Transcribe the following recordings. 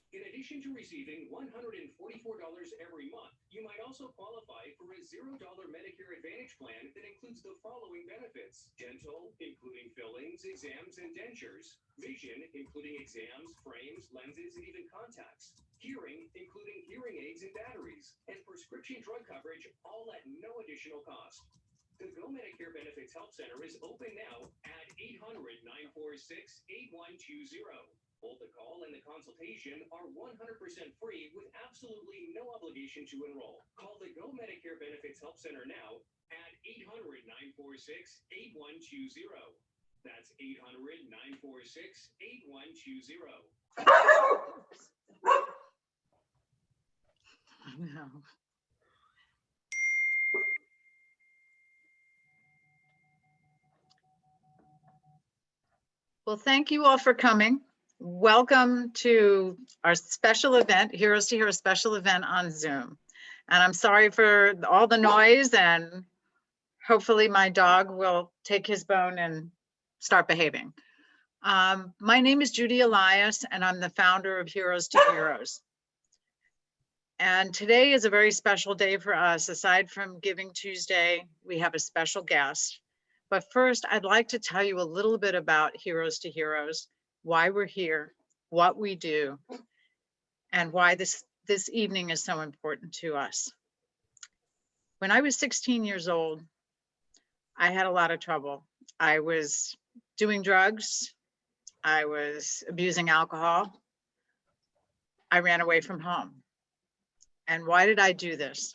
In addition to receiving $144 every month, you might also qualify for a $0 Medicare Advantage plan that includes the following benefits: dental, including fillings, exams, and dentures; vision, including exams, frames, lenses, and even contacts; hearing, including hearing aids and batteries; and prescription drug coverage, all at no additional cost. The Go Medicare Benefits Help Center is open now at 800-946-8120. Both the call and the consultation are 100% free with absolutely no obligation to enroll. Call the Go Medicare Benefits Help Center now at 800-946-8120. That's 800-946-8120. No. Well, thank you all for coming. Welcome to our special event, Heroes to Heroes special event on Zoom. And I'm sorry for all the noise, and hopefully my dog will take his bone and start behaving. My name is Judy Elias, and I'm the founder of Heroes to Heroes. And today is a very special day for us. Aside from Giving Tuesday, we have a special guest. But first, I'd like to tell you a little bit about Heroes to Heroes, why we're here, what we do, and why this evening is so important to us. When I was 16 years old, I had a lot of trouble. I was doing drugs. I was abusing alcohol. I ran away from home. And why did I do this?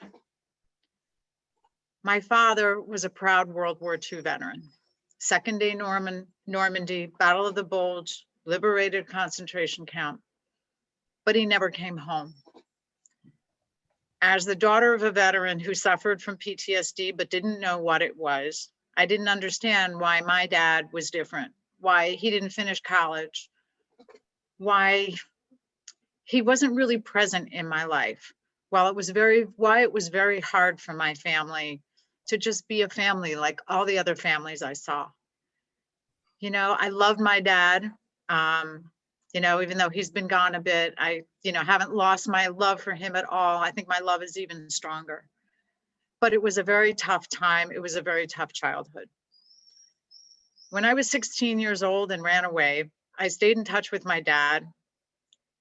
My father was a proud World War II veteran. Second Day Normandy, Battle of the Bulge, liberated concentration camp, but he never came home. As the daughter of a veteran who suffered from PTSD but didn't know what it was, I didn't understand why my dad was different, why he didn't finish college, why he wasn't really present in my life. Why it was very hard for my family to just be a family like all the other families I saw. You know, I loved my dad. You know, even though he's been gone a bit, I, haven't lost my love for him at all. I think my love is even stronger. But it was a very tough time. It was a very tough childhood. When I was 16 years old and ran away, I stayed in touch with my dad.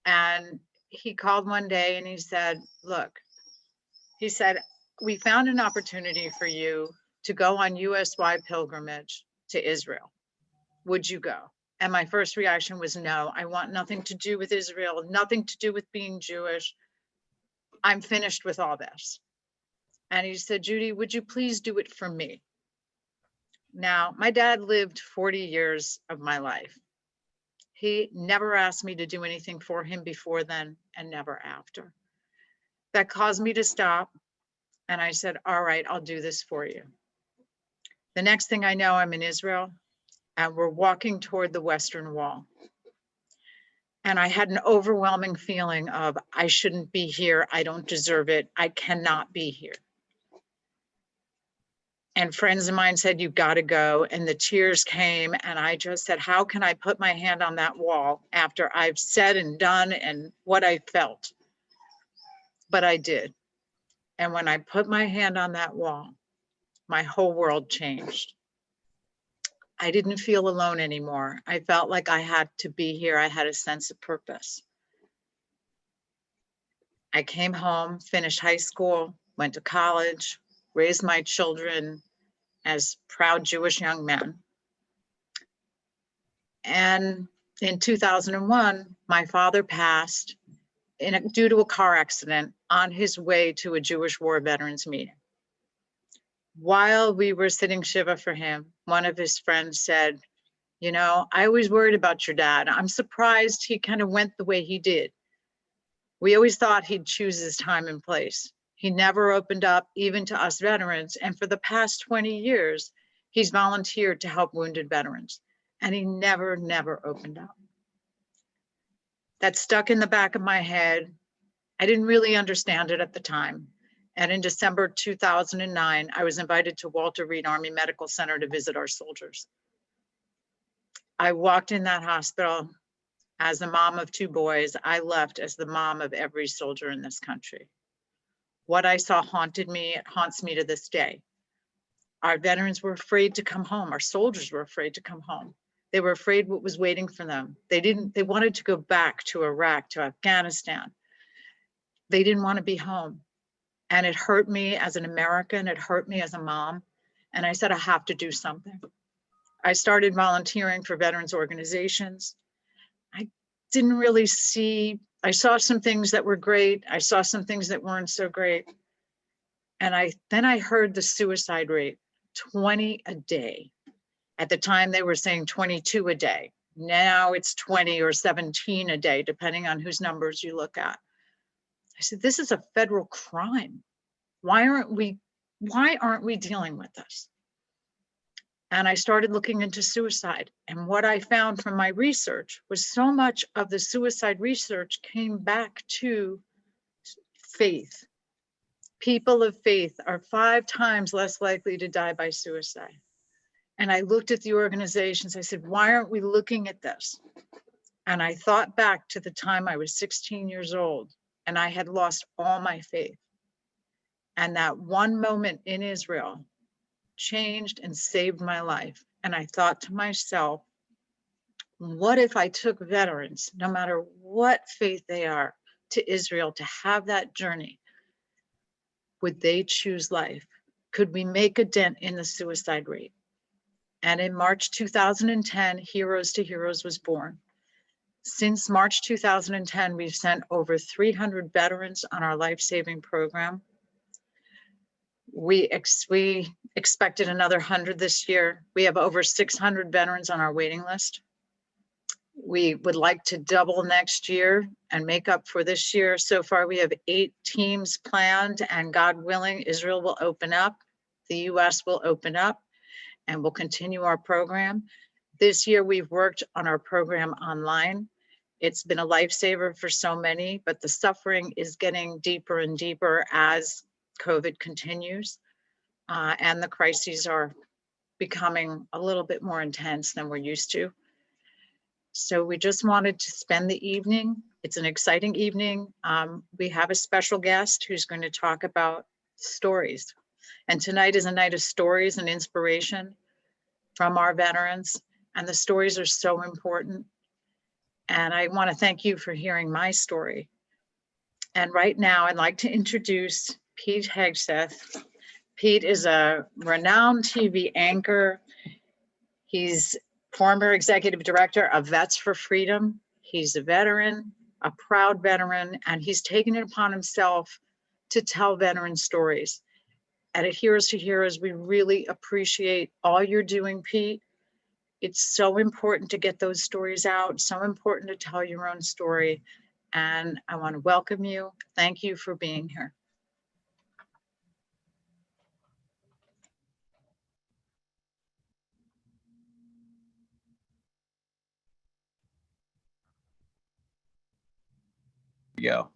And he called one day and he said, look, he said, we found an opportunity for you to go on US-wide pilgrimage to Israel. Would you go? And my first reaction was no, I want nothing to do with Israel, nothing to do with being Jewish. I'm finished with all this. And he said, Judy, would you please do it for me? Now, my dad lived 40 years of my life. He never asked me to do anything for him before then and never after. That caused me to stop. And I said, all right, I'll do this for you. The next thing I know, I'm in Israel and we're walking toward the Western Wall. And I had an overwhelming feeling of, I shouldn't be here. I don't deserve it. I cannot be here. And friends of mine said, you've got to go. And the tears came. And I just said, how can I put my hand on that wall after I've said and done and what I felt? But I did. And when I put my hand on that wall, my whole world changed. I didn't feel alone anymore. I felt like I had to be here. I had a sense of purpose. I came home, finished high school, went to college, raised my children as proud Jewish young men. And in 2001, my father passed due to a car accident on his way to a Jewish war veterans meeting. While we were sitting Shiva for him, one of his friends said, I always worried about your dad. I'm surprised he kind of went the way he did. We always thought he'd choose his time and place. He never opened up even to us veterans. And for the past 20 years, he's volunteered to help wounded veterans. And he never opened up. That stuck in the back of my head. I didn't really understand it at the time. And in December 2009, I was invited to Walter Reed Army Medical Center to visit our soldiers. I walked in that hospital As the mom of 2 boys, I left as the mom of every soldier in this country. What I saw haunted me, it haunts me to this day. Our veterans were afraid to come home. Our soldiers were afraid to come home. They were afraid what was waiting for them. They wanted to go back to Iraq, to Afghanistan. They didn't want to be home. And it hurt me as an American, it hurt me as a mom. And I said, I have to do something. I started volunteering for veterans organizations. I didn't really see, I saw some things that were great. I saw some things that weren't so great. And then I heard the suicide rate, 20 a day. At the time they were saying 22 a day. Now it's 20 or 17 a day, depending on whose numbers you look at. I said, this is a federal crime. Why aren't we dealing with this? And I started looking into suicide. And what I found from my research was so much of the suicide research came back to faith. People of faith are 5 times less likely to die by suicide. And I looked at the organizations. I said, why aren't we looking at this? And I thought back to the time I was 16 years old and I had lost all my faith. And that one moment in Israel changed and saved my life. And I thought to myself, what if I took veterans, no matter what faith they are, to Israel to have that journey? Would they choose life? Could we make a dent in the suicide rate? And in March 2010, Heroes to Heroes was born. Since March 2010, we've sent over 300 veterans on our life-saving program. We expected another 100 this year. We have over 600 veterans on our waiting list. We would like to double next year and make up for this year. So far, we have 8 teams planned, and God willing, Israel will open up, the US will open up, and we'll continue our program. This year, we've worked on our program online. It's been a lifesaver for so many, but the suffering is getting deeper and deeper as COVID continues, and the crises are becoming a little bit more intense than we're used to. So we just wanted to spend the evening. It's an exciting evening. We have a special guest who's going to talk about stories. And tonight is a night of stories and inspiration from our veterans. And the stories are so important. And I want to thank you for hearing my story. And right now, I'd like to introduce Pete Hegseth. Pete is a renowned TV anchor. He's former executive director of Vets for Freedom. He's a veteran, a proud veteran, and he's taken it upon himself to tell veteran stories. And at Heroes to Heroes, we really appreciate all you're doing, Pete. It's so important to get those stories out, so important to tell your own story. And I want to welcome you. Thank you for being here. Go.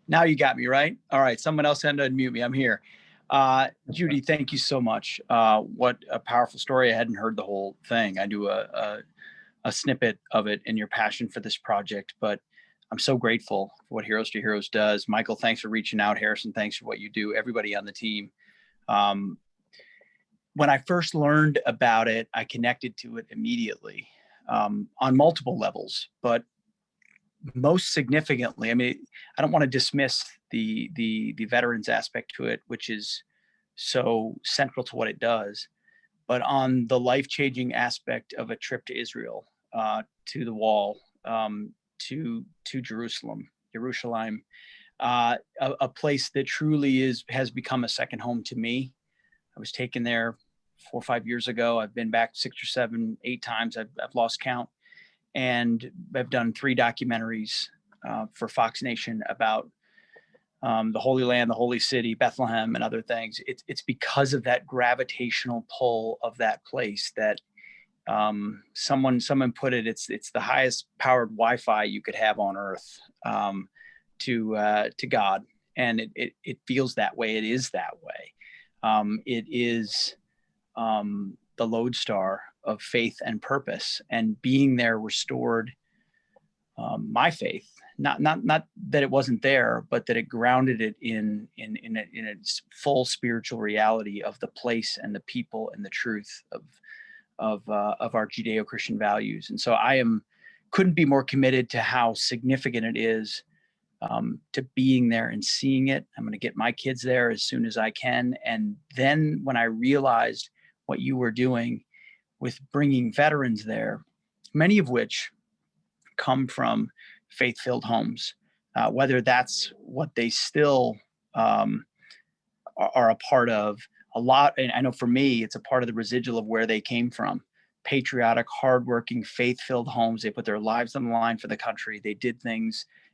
Now you got me, right? All right. Someone else had to unmute me. I'm here. Judy, thank you so much. What a powerful story. I hadn't heard the whole thing. I do a snippet of it in your passion for this project, but I'm so grateful for what Heroes to Heroes does. Michael, thanks for reaching out. Harrison, thanks for what you do. Everybody on the team. When I first learned about it, I connected to it immediately on multiple levels, but most significantly, I mean, I don't want to dismiss the veterans aspect to it, which is so central to what it does, but on the life-changing aspect of a trip to Israel, to the wall, to Jerusalem, a place that truly has become a second home to me. I was taken there 4 or 5 years ago. I've been back 6 or 7, 8 times. I've lost count. And I've done 3 documentaries for Fox Nation about the Holy Land, the Holy City, Bethlehem, and other things. It's because of that gravitational pull of that place that someone put it. It's the highest powered Wi-Fi you could have on Earth to God, and it feels that way. It is that way. It is the lodestar of faith and purpose, and being there restored my faith. Not that it wasn't there, but that it grounded it in its full spiritual reality of the place and the people and the truth of our Judeo-Christian values. And so couldn't be more committed to how significant it is to being there and seeing it. I'm going to get my kids there as soon as I can. And then when I realized what you were doing with bringing veterans there, many of which come from faith-filled homes, whether that's what they still are a part of. A lot, and I know for me, it's a part of the residual of where they came from. Patriotic, hardworking, faith-filled homes. They put their lives on the line for the country. They did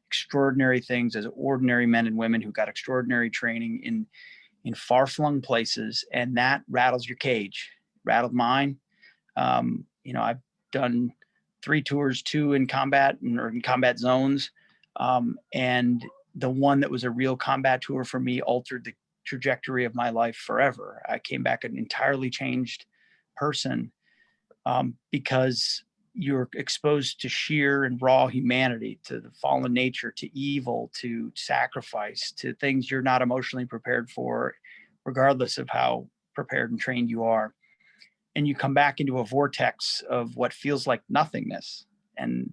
extraordinary things as ordinary men and women who got extraordinary training in far-flung places, and that rattles your cage. Rattled mine. I've done 3 tours, 2 in combat or in combat zones. And the one that was a real combat tour for me altered the trajectory of my life forever. I came back an entirely changed person because you're exposed to sheer and raw humanity, to the fallen nature, to evil, to sacrifice, to things you're not emotionally prepared for, regardless of how prepared and trained you are. And you come back into a vortex of what feels like nothingness. And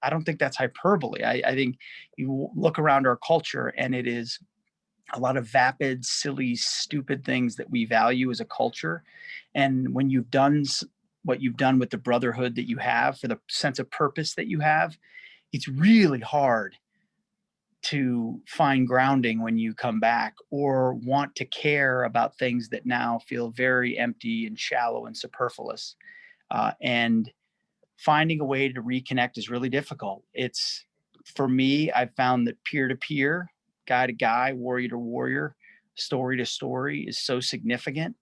I don't think that's hyperbole. I think you look around our culture and it is a lot of vapid, silly, stupid things that we value as a culture. And when you've done what you've done with the brotherhood that you have, for the sense of purpose that you have, it's really hard to find grounding when you come back or want to care about things that now feel very empty and shallow and superfluous. And finding a way to reconnect is really difficult. For me, I've found that peer-to-peer, guy to guy, warrior to warrior, story to story is so significant.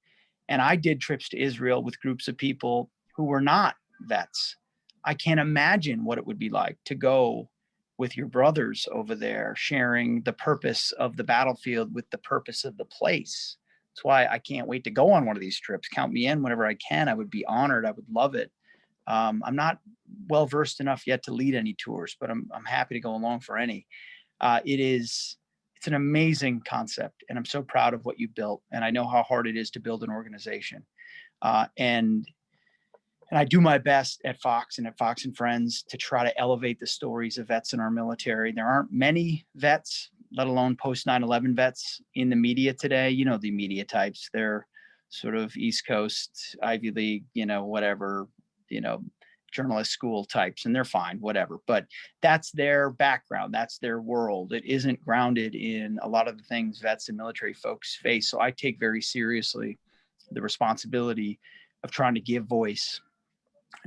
And I did trips to Israel with groups of people who were not vets. I can't imagine what it would be like to go with your brothers over there, sharing the purpose of the battlefield with the purpose of the place. That's why I can't wait to go on one of these trips. Count me in whenever I can. I would be honored. I would love it. I'm not well versed enough yet to lead any tours, but I'm happy to go along for any. It's an amazing concept, and I'm so proud of what you built. And I know how hard it is to build an organization. And I do my best at Fox and at Fox and Friends to try to elevate the stories of vets in our military. There aren't many vets, let alone post 9/11 vets in the media today. You know, the media types, they're sort of East Coast, Ivy League, whatever, journalist school types, and they're fine, whatever. But that's their background. That's their world. It isn't grounded in a lot of the things vets and military folks face. So I take very seriously the responsibility of trying to give voice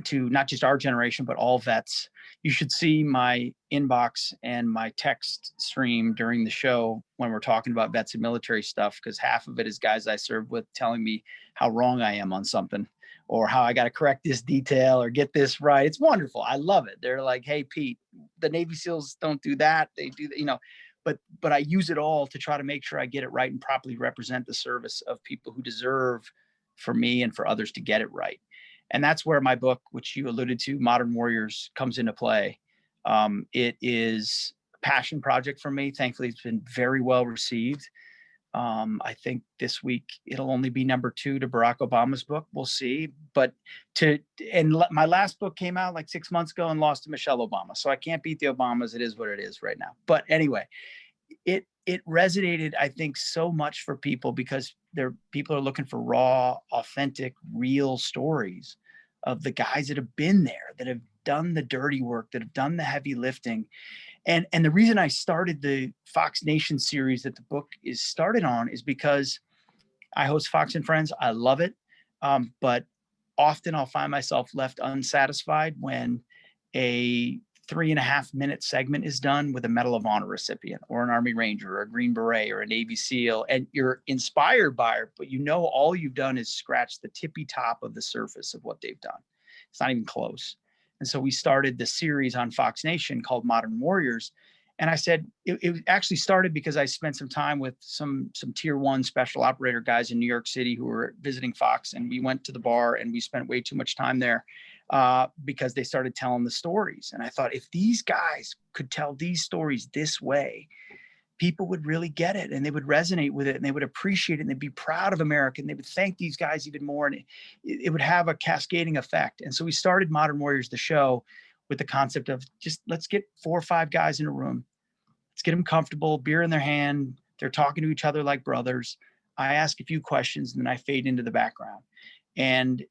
to not just our generation, but all vets. You should see my inbox and my text stream during the show when we're talking about vets and military stuff, because half of it is guys I served with telling me how wrong I am on something, or how I got to correct this detail or get this right. It's wonderful. I love it. They're like, hey, Pete, the Navy SEALs don't do that. They do, but I use it all to try to make sure I get it right and properly represent the service of people who deserve for me and for others to get it right. And that's where my book, which you alluded to, Modern Warriors, comes into play. It is a passion project for me. Thankfully, it's been very well received. I think this week it'll only be number 2 to Barack Obama's book. We'll see. But my last book came out like 6 months ago and lost to Michelle Obama. So I can't beat the Obamas. It is what it is right now. But anyway, it resonated, I think, so much for people because people are looking for raw, authentic, real stories of the guys that have been there, that have done the dirty work, that have done the heavy lifting. And the reason I started the Fox Nation series that the book is started on is because I host Fox and Friends. I love it. But often I'll find myself left unsatisfied when a 3.5-minute segment is done with a Medal of Honor recipient or an Army Ranger or a Green Beret or a Navy SEAL, and you're inspired by it, but all you've done is scratch the tippy top of the surface of what they've done. It's not even close. And so we started the series on Fox Nation called Modern Warriors. And I said, it actually started because I spent some time with some tier 1 special operator guys in New York City who were visiting Fox, and we went to the bar and we spent way too much time there. because they started telling the stories. And I thought, if these guys could tell these stories this way, people would really get it, and they would resonate with it, and they would appreciate it, and they'd be proud of America, and they would thank these guys even more, and it would have a cascading effect. And so we started Modern Warriors, the show, with the concept of just, let's get 4 or 5 guys in a room. Let's get them comfortable, beer in their hand. They're talking to each other like brothers. I ask a few questions, and then I fade into the background. And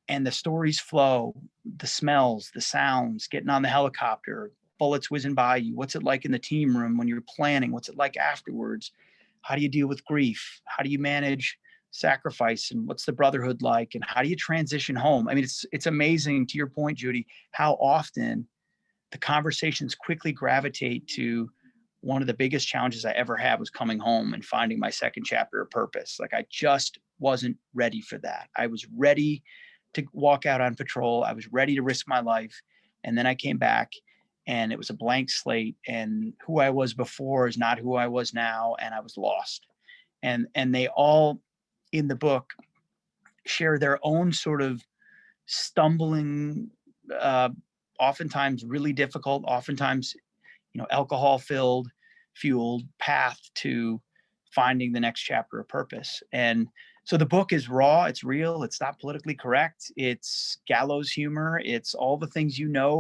the stories flow, the smells, the sounds, getting on the helicopter, bullets whizzing by you. What's it like in the team room when you're planning? What's it like afterwards? How do you deal with grief? How do you manage sacrifice? And what's the brotherhood like? And how do you transition home? I mean, it's amazing, to your point, Judy, how often the conversations quickly gravitate to one of the biggest challenges I ever had was coming home and finding my second chapter of purpose. Like, I just wasn't ready for that. I was ready to walk out on patrol. I was ready to risk my life. And then I came back, and it was a blank slate, and who I was before is not who I was now. And I was lost. And they all in the book share their own sort of stumbling, oftentimes really difficult, oftentimes, alcohol fueled path to finding the next chapter of purpose. And so the book is raw, it's real, it's not politically correct, it's gallows humor, it's all the things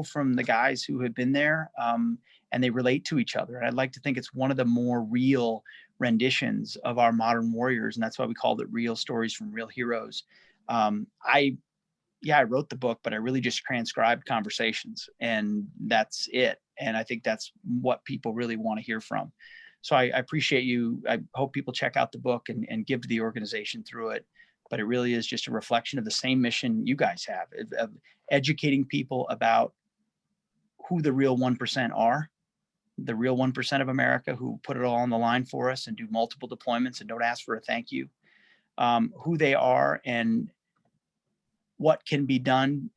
from the guys who have been there, and they relate to each other. And I'd like to think it's one of the more real renditions of our modern warriors, and that's why we called it Real Stories from Real Heroes. I wrote the book, but I really just transcribed conversations, and that's it. And I think that's what people really want to hear from. So I appreciate you. I hope people check out the book and give to the organization through it. But it really is just a reflection of the same mission you guys have, of educating people about who the real 1% are, the real 1% of America who put it all on the line for us and do multiple deployments and don't ask for a thank you, who they are and what can be done,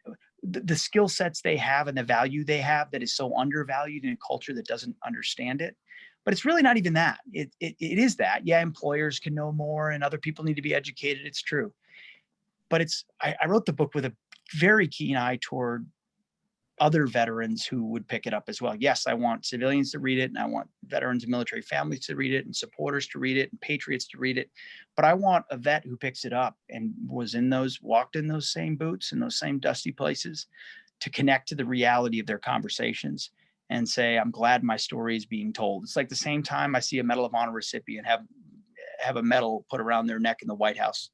the skill sets they have and the value they have that is so undervalued in a culture that doesn't understand it. But it's really not even that. It is that. Yeah, employers can know more and other people need to be educated. It's true. But I wrote the book with a very keen eye toward other veterans who would pick it up as well. Yes, I want civilians to read it, and I want veterans and military families to read it, and supporters to read it, and patriots to read it. But I want a vet who picks it up and walked in those same boots in those same dusty places to connect to the reality of their conversations and say, I'm glad my story is being told. It's like the same time I see a Medal of Honor recipient have a medal put around their neck in the White House.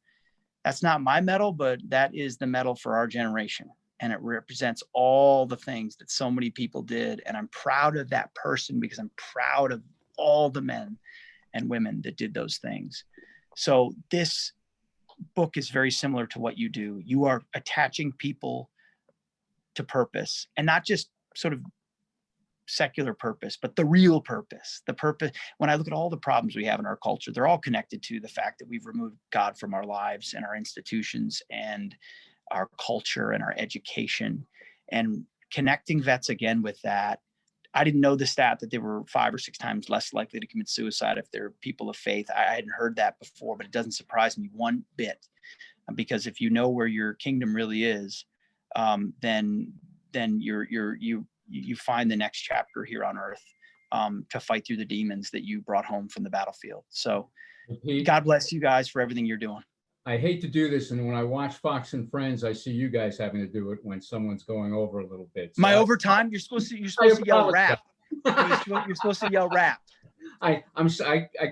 That's not my medal, but that is the medal for our generation. And it represents all the things that so many people did. And I'm proud of that person because I'm proud of all the men and women that did those things. So this book is very similar to what you do. You are attaching people to purpose, and not just sort of secular purpose, but the real purpose, the purpose. When I look at all the problems we have in our culture, they're all connected to the fact that we've removed God from our lives and our institutions and our culture and our education. And connecting vets again with that. I didn't know the stat that they were 5 or 6 times less likely to commit suicide if they're people of faith. I hadn't heard that before, but it doesn't surprise me one bit, because if you know where your kingdom really is, then you find the next chapter here on earth to fight through the demons that you brought home from the battlefield. So God bless you guys for everything you're doing. I hate to do this, and when I watch Fox and Friends, I see you guys having to do it when someone's going over a little bit. So overtime, you're supposed to yell rap. You're supposed to yell rap. I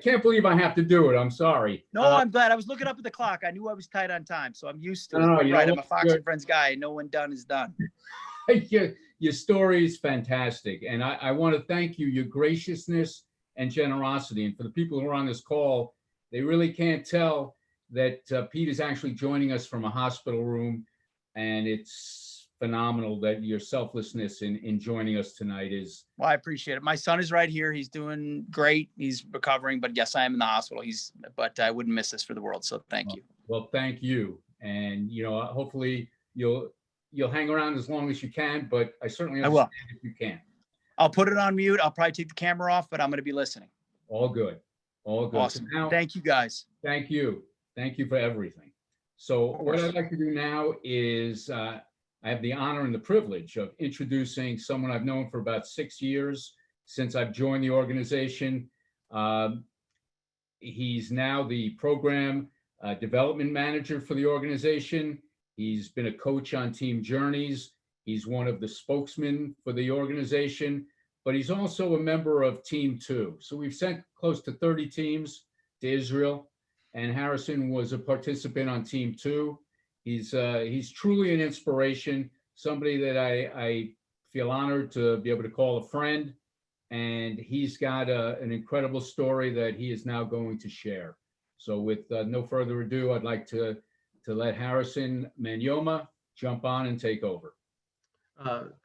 can't believe I have to do it. I'm sorry. No, I'm glad. I was looking up at the clock. I knew I was tight on time, so I'm used to it. No, right. I'm a Fox and Friends guy. No one done is done. Your story is fantastic. And I want to thank you, your graciousness and generosity. And for the people who are on this call, they really can't tell that Pete is actually joining us from a hospital room. And it's phenomenal that your selflessness in joining us tonight is. Well, I appreciate it. My son is right here. He's doing great. He's recovering, but yes, I am in the hospital. But I wouldn't miss this for the world. So thank you. Well, thank you. And, hopefully you'll hang around as long as you can, but I certainly understand if you can. I'll put it on mute. I'll probably take the camera off, but I'm going to be listening. All good. All good. Awesome. So now, thank you, guys. Thank you. Thank you for everything. So what I'd like to do now is I have the honor and the privilege of introducing someone I've known for about 6 years since I've joined the organization. He's now the program development manager for the organization. He's been a coach on Team Journeys. He's one of the spokesmen for the organization, but he's also a member of Team 2. So we've sent close to 30 teams to Israel, and Harrison was a participant on Team 2. He's truly an inspiration, somebody that I feel honored to be able to call a friend, and he's got an incredible story that he is now going to share. So with no further ado, I'd like to let Harrison Manyoma jump on and take over.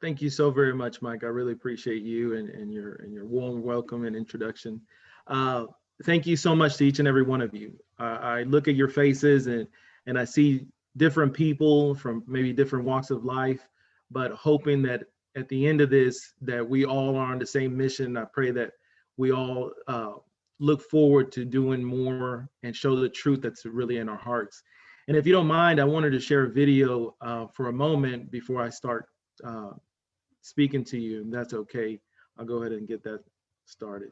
Thank you so very much, Mike. I really appreciate you and your warm welcome and introduction. Thank you so much to each and every one of you. I look at your faces and I see different people from maybe different walks of life, but hoping that at the end of this, that we all are on the same mission. I pray that we all look forward to doing more and show the truth that's really in our hearts. And if you don't mind, I wanted to share a video for a moment before I start speaking to you, and that's okay. I'll go ahead and get that started.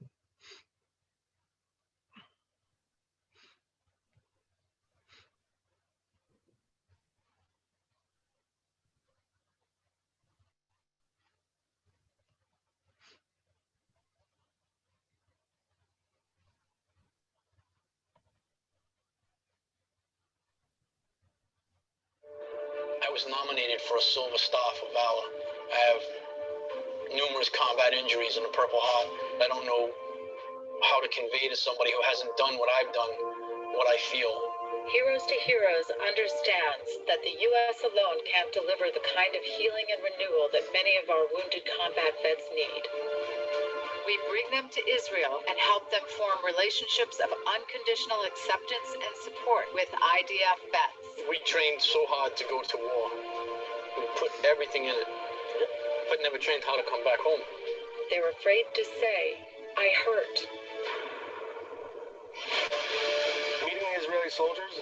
I was nominated for a Silver Star for Valor. I have numerous combat injuries and a Purple Heart. I don't know how to convey to somebody who hasn't done what I've done, what I feel. Heroes to Heroes understands that the U.S. alone can't deliver the kind of healing and renewal that many of our wounded combat vets need. We bring them to Israel and help them form relationships of unconditional acceptance and support with IDF vets. We trained so hard to go to war. We put everything in it, but never trained how to come back home. They're afraid to say, I hurt. Meeting Israeli soldiers,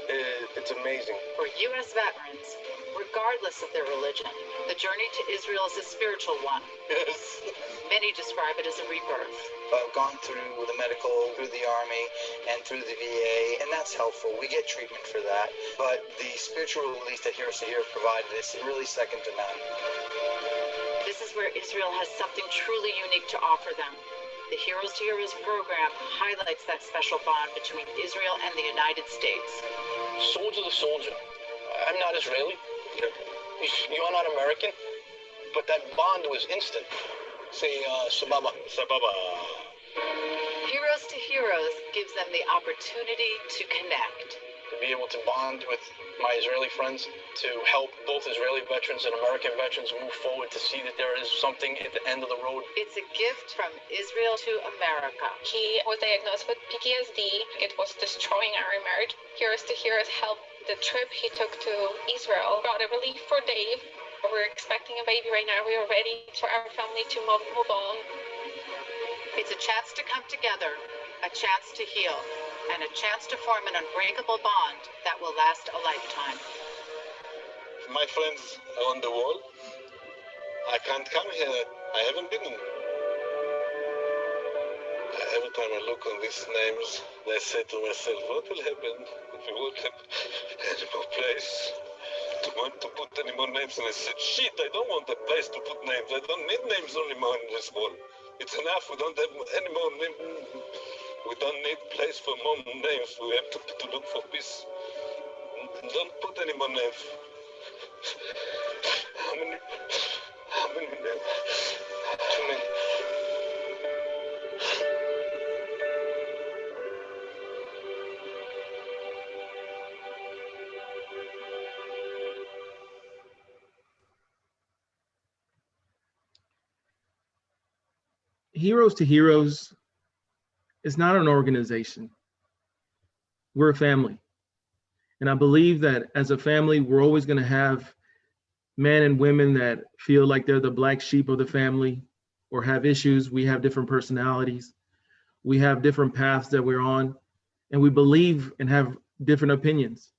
it's amazing. For U.S. veterans, regardless of their religion, the journey to Israel is a spiritual one. Yes. Many describe it as a rebirth. I've gone through the medical, through the Army, and through the VA, and that's helpful. We get treatment for that. But the spiritual release that Heroes to Heroes provided is really second to none. This is where Israel has something truly unique to offer them. The Heroes to Heroes program highlights that special bond between Israel and the United States. Soldier to soldier. I'm not Israeli. You're not American. But that bond was instant. Say, sababa. Sababa. Heroes to Heroes gives them the opportunity to connect. To be able to bond with my Israeli friends, to help both Israeli veterans and American veterans move forward, to see that there is something at the end of the road. It's a gift from Israel to America. He was diagnosed with PTSD. It was destroying our marriage. Heroes to Heroes helped. The trip he took to Israel brought a relief for Dave. We're expecting a baby right now. We are ready for our family to move on. It's a chance to come together, a chance to heal, and a chance to form an unbreakable bond that will last a lifetime. My friends are on the wall. I can't come here. I haven't been in. Every time I look on these names, I say to myself, what will happen if we won't have any more place to put any more names? And I said, shit, I don't want a place to put names. I don't need names anymore in this wall. It's enough. We don't have any more names. We don't need place for more names. We have to look for peace. Don't put any more names. How many names? Too many. Heroes to Heroes is not an organization. We're a family. And I believe that as a family, we're always going to have men and women that feel like they're the black sheep of the family or have issues. We have different personalities. We have different paths that we're on, and we believe and have different opinions.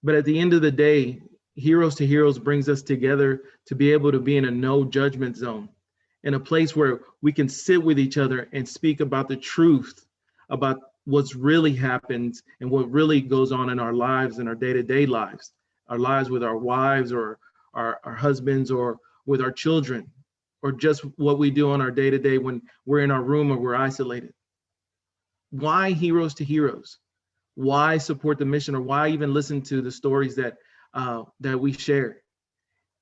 But at the end of the day, Heroes to Heroes brings us together to be able to be in a no judgment zone, in a place where we can sit with each other and speak about the truth, about what's really happens and what really goes on in our lives and our day-to-day lives, our lives with our wives or our husbands or with our children, or just what we do on our day-to-day when we're in our room or we're isolated. Why Heroes to Heroes? Why support the mission, or why even listen to the stories that we share?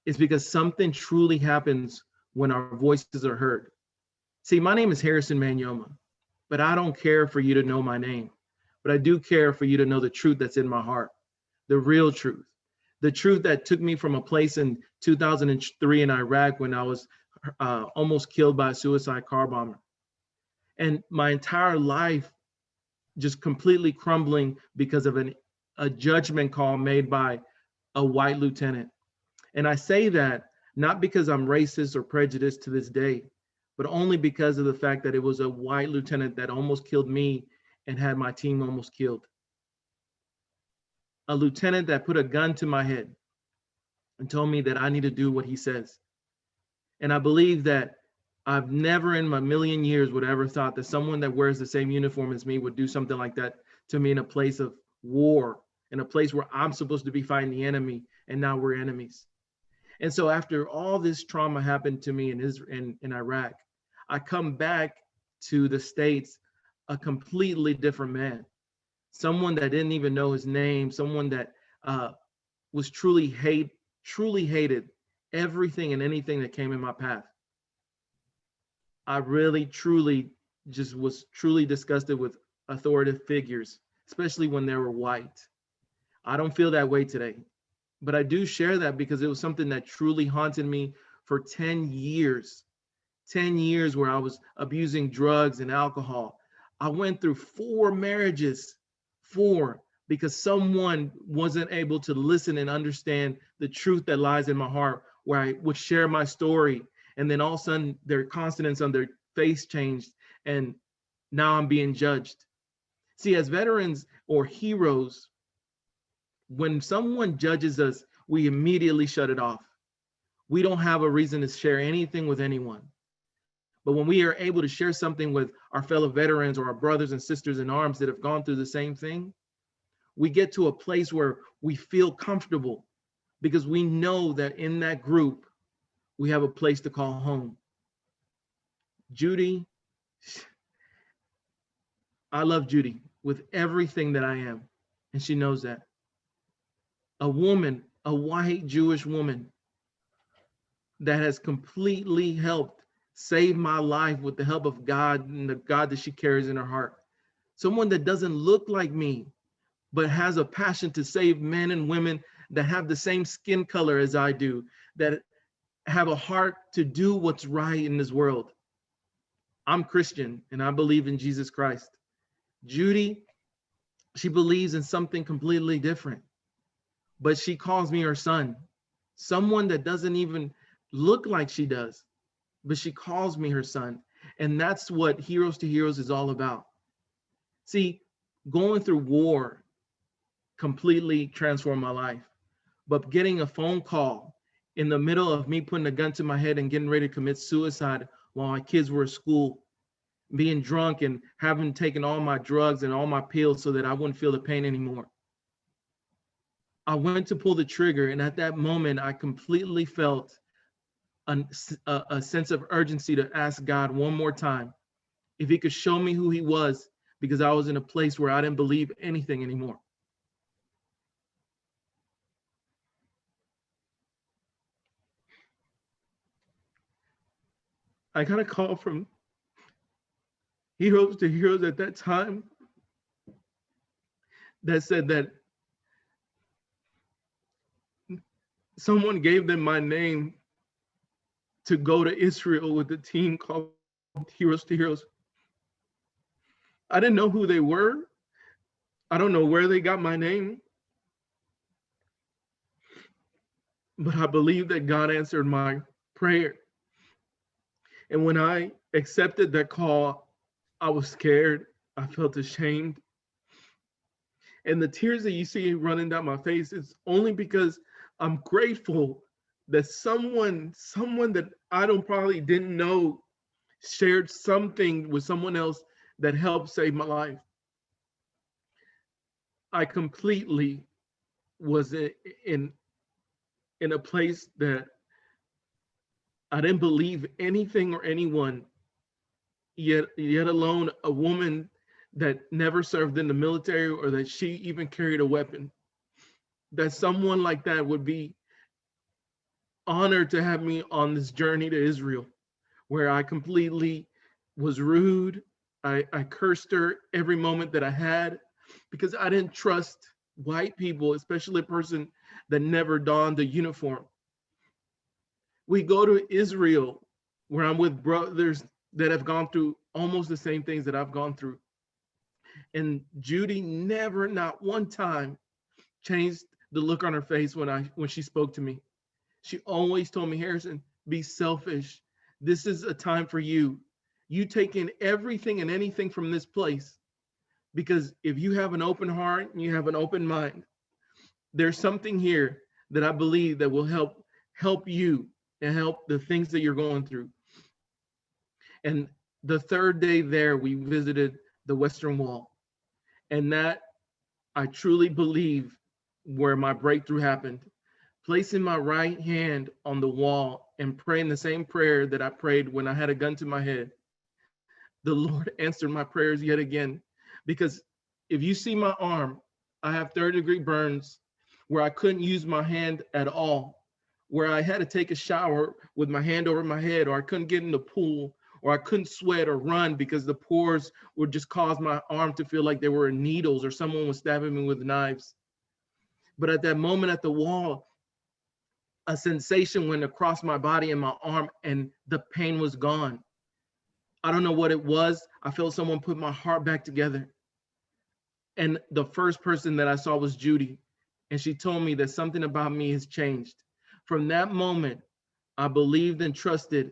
It's because something truly happens when our voices are heard. See, my name is Harrison Manyoma, but I don't care for you to know my name, but I do care for you to know the truth that's in my heart, the real truth, the truth that took me from a place in 2003 in Iraq when I was almost killed by a suicide car bomber. And my entire life just completely crumbling because of a judgment call made by a white lieutenant. And I say that not because I'm racist or prejudiced to this day, but only because of the fact that it was a white lieutenant that almost killed me and had my team almost killed. A lieutenant that put a gun to my head and told me that I need to do what he says. And I believe that I've never in my million years would ever thought that someone that wears the same uniform as me would do something like that to me in a place of war, in a place where I'm supposed to be fighting the enemy, and now we're enemies. And so after all this trauma happened to me in Iraq, I come back to the States a completely different man, someone that didn't even know his name, someone that was truly hated everything and anything that came in my path. I really, truly just was truly disgusted with authoritative figures, especially when they were white. I don't feel that way today, but I do share that because it was something that truly haunted me for 10 years. 10 years where I was abusing drugs and alcohol. I went through 4 marriages, 4, because someone wasn't able to listen and understand the truth that lies in my heart, where I would share my story. And then all of a sudden their consonants on their face changed and now I'm being judged. See, as veterans or heroes, when someone judges us, we immediately shut it off. We don't have a reason to share anything with anyone. But when we are able to share something with our fellow veterans or our brothers and sisters in arms that have gone through the same thing, we get to a place where we feel comfortable because we know that in that group, we have a place to call home. Judy, I love Judy with everything that I am, and she knows that. A woman, a white Jewish woman that has completely helped save my life with the help of God and the God that she carries in her heart. Someone that doesn't look like me, but has a passion to save men and women that have the same skin color as I do, that have a heart to do what's right in this world. I'm Christian and I believe in Jesus Christ. Judy, she believes in something completely different, but she calls me her son, someone that doesn't even look like she does, but she calls me her son. And that's what Heroes to Heroes is all about. See, going through war completely transformed my life, but getting a phone call in the middle of me putting a gun to my head and getting ready to commit suicide while my kids were at school, being drunk and having taken all my drugs and all my pills so that I wouldn't feel the pain anymore. I went to pull the trigger, and at that moment, I completely felt a sense of urgency to ask God one more time if he could show me who he was, because I was in a place where I didn't believe anything anymore. I got a call from Heroes to Heroes at that time that said that someone gave them my name to go to Israel with a team called Heroes to Heroes. I didn't know who they were. I don't know where they got my name, but I believe that God answered my prayer. And when I accepted that call, I was scared. I felt ashamed. And the tears that you see running down my face is only because I'm grateful that someone that I don't probably didn't know shared something with someone else that helped save my life. I completely was in in a place that I didn't believe anything or anyone, yet alone a woman that never served in the military or that she even carried a weapon. That someone like that would be honored to have me on this journey to Israel, where I completely was rude. I cursed her every moment that I had because I didn't trust white people, especially a person that never donned a uniform. We go to Israel, where I'm with brothers that have gone through almost the same things that I've gone through. And Judy never, not one time, changed the look on her face when she spoke to me. She always told me, Harrison, be selfish. This is a time for you. You take in everything and anything from this place, because if you have an open heart and you have an open mind, there's something here that I believe that will help you and help the things that you're going through. And the third day there, we visited the Western Wall. And that, I truly believe, where my breakthrough happened. Placing my right hand on the wall and praying the same prayer that I prayed when I had a gun to my head, the Lord answered my prayers yet again. Because if you see my arm, I have third-degree burns where I couldn't use my hand at all, where I had to take a shower with my hand over my head, or I couldn't get in the pool, or I couldn't sweat or run because the pores would just cause my arm to feel like there were needles or someone was stabbing me with knives. But at that moment at the wall, a sensation went across my body and my arm, and the pain was gone. I don't know what it was. I felt someone put my heart back together. And the first person that I saw was Judy. And she told me that something about me has changed. From that moment, I believed and trusted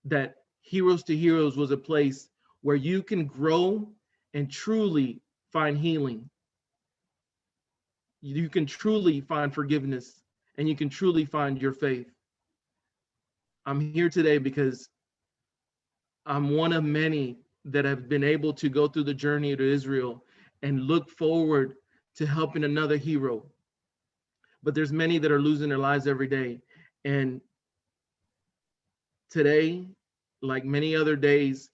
that Heroes to Heroes was a place where you can grow and truly find healing. You can truly find forgiveness, and you can truly find your faith. I'm here today because I'm one of many that have been able to go through the journey to Israel and look forward to helping another hero. But there's many that are losing their lives every day. And today, like many other days,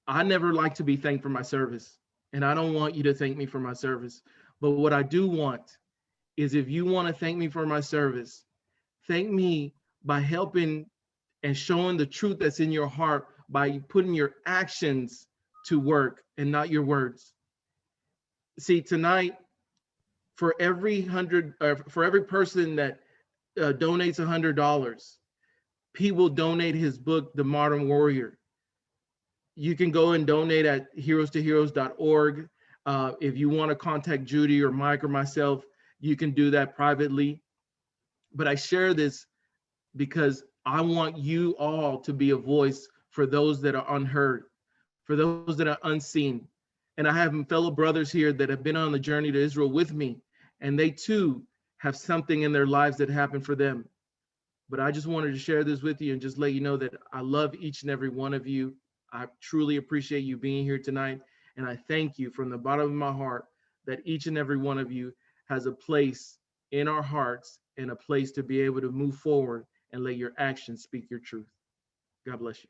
I never like to be thanked for my service. And I don't want you to thank me for my service. But what I do want is, if you want to thank me for my service, thank me by helping and showing the truth that's in your heart by putting your actions to work and not your words. See, tonight, for every person that donates $100, Pete will donate his book, The Modern Warrior. You can go and donate at heroestoheroes.org. If you want to contact Judy or Mike or myself, you can do that privately. But I share this because I want you all to be a voice for those that are unheard, for those that are unseen. And I have fellow brothers here that have been on the journey to Israel with me, and they too have something in their lives that happened for them. But I just wanted to share this with you and just let you know that I love each and every one of you. I truly appreciate you being here tonight. And I thank you from the bottom of my heart that each and every one of you has a place in our hearts and a place to be able to move forward and let your actions speak your truth. God bless you.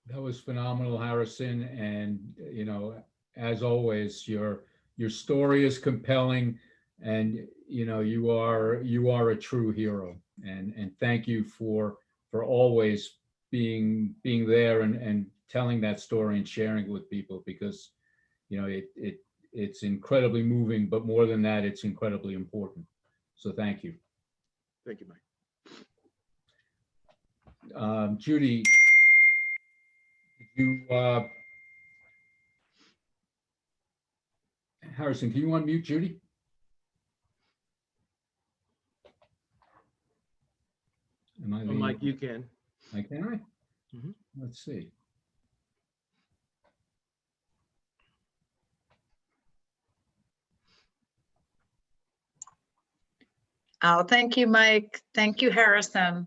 That was phenomenal, Harrison. And, you know, as always, your story is compelling, and, you know, you are a true hero. And thank you for always being there and telling that story and sharing it with people, because, you know, it's incredibly moving, but more than that, it's incredibly important. So thank you. Thank you, Mike. Judy, Harrison, can you unmute Judy? Am I Mike, you can. Can I? Let's see. Oh, thank you, Mike. Thank you, Harrison.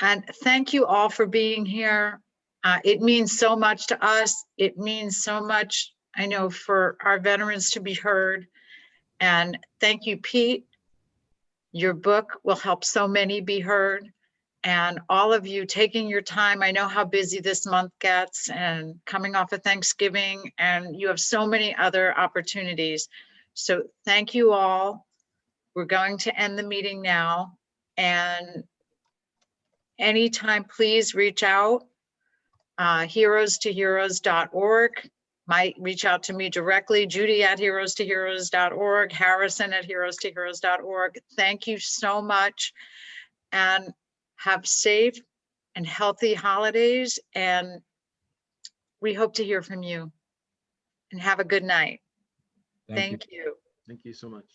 And thank you all for being here. It means so much to us. It means so much, I know, for our veterans to be heard. And thank you, Pete. Your book will help so many be heard. And all of you taking your time. I know how busy this month gets and coming off of Thanksgiving, and you have so many other opportunities. So thank you all. We're going to end the meeting now. And anytime, please reach out, heroes2heroes.org. Might reach out to me directly, Judy at heroes2heroes.org, Harrison at heroes2heroes.org. Thank you so much, and have safe and healthy holidays. And we hope to hear from you, and have a good night. Thank you. Thank you so much.